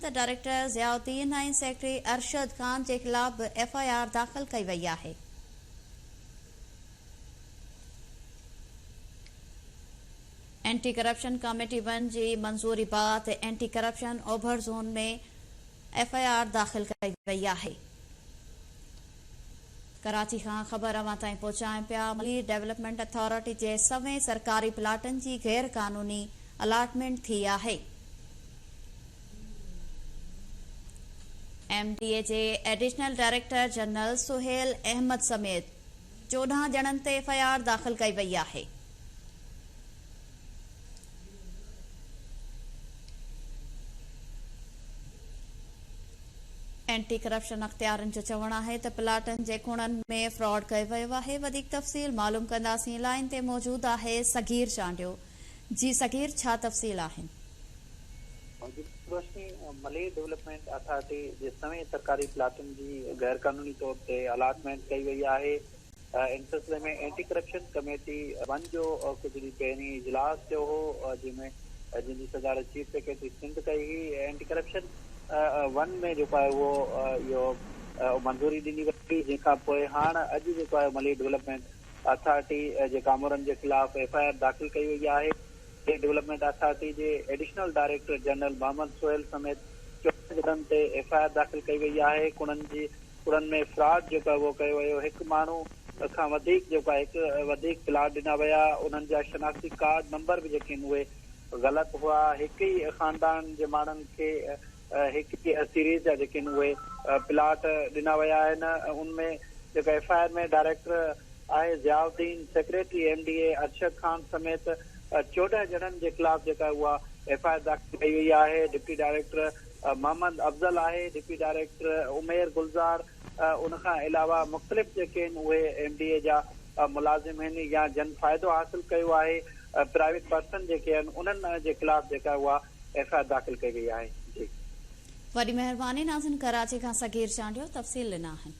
त डायरेक्टर ज़ियाउद्दीन ऐं सेक्रेटरी अरशद खान जे ख़िलाफ़ बि FIR दाख़िल कई वई आहे। एंटी करप्शन कमेटी 1 जी मंज़ूरी बाद एंटी करप्शन ओभर ज़ोन में FIR दाख़िल कई वई आहे। कराची खां ख़बर अवां ताईं पहुचायूं पिया। मली डेवलपमेंट अथॉरिटी जे सवें सरकारी प्लाटनि जी गैर कानूनी अलाटमेंट थी आहे। MDA जे additional director general Suhail Ahmed समेत 14 ॼणनि ते FIR दाख़िल कई वई आहे। एंटी करप्शन अख़्तियारनि जो चवणु आहे त प्लाटनि जे कुणनि में फ्रॉड कयो वियो आहे। वधीक तफ़सील मालूम कंदासीं। लाइन ते मौजूद आहे सगीर चांडियो। जी सगीर, छा तफ़सील आहिनि? मले डेवलपमेंट अथॉरिटी जे सवें सरकारी प्लाटनि जी गैर कानूनी तौर ते अलाटमेंट कई वई आहे। इन सिलसिले में एंटी करप्शन कमेटी 1 जो कुछ ॾींहं पहिरीं इजलास थियो हो, जिनकी सदारत चीफ सेक्रेटरी सिंध कई हुई। एंटी करप्शन 1 में जेको आहे उहो इहो मंज़ूरी ॾिनी वई, जंहिंखां पोइ हाणे अॼु जेको आहे मली डेवलपमेंट अथॉरिटी जे कामरनि जे ख़िलाफ़ FIR दाख़िल कई वई आहे। डेवलपमेंट अथॉरिटी जे additional director general Mohammad Sohail समेत 14 ॼणनि ते FIR दाख़िल कई वई आहे। कुड़नि में फ्रॉड जेको आहे उहो कयो वियो। हिकु माण्हू खां वधीक जेको आहे हिकु वधीक प्लाट ॾिना विया। उन्हनि जा शनाख़्ती कार्ड नंबर बि जेके आहिनि उहे ग़लति हुआ। हिकु ई ख़ानदान जे माण्हुनि खे हिकु सीरीज़ जा जेके आहिनि उहे प्लाट ॾिना विया आहिनि। उनमें जेको FIR में डायरेक्टर आहे ज़ियाउद्दीन, सेक्रेटरी MDA अरशद खान समेत 14 ॼणनि जे ख़िलाफ़ जेका उहा FIR दाख़िल कई वई आहे। डिप्टी डायरेक्टर मोहम्मद अफ़ज़ल आहे, डिप्टी डायरेक्टर उमेर गुलज़ार, उनखां अलावा मुख़्तलिफ़ जेके आहिनि उहे MDA जा मुलाज़िम आहिनि या जन फ़ाइदो हासिल कयो आहे। प्राइवेट पर्सन जेके आहिनि उन्हनि जे ख़िलाफ़ जेका उहा FIR दाख़िल कई वई आहे। जी, वॾी महिरबानी नाज़िन। कराची खां सगीर चांडियो तफ़सील ॾिना आहिनि।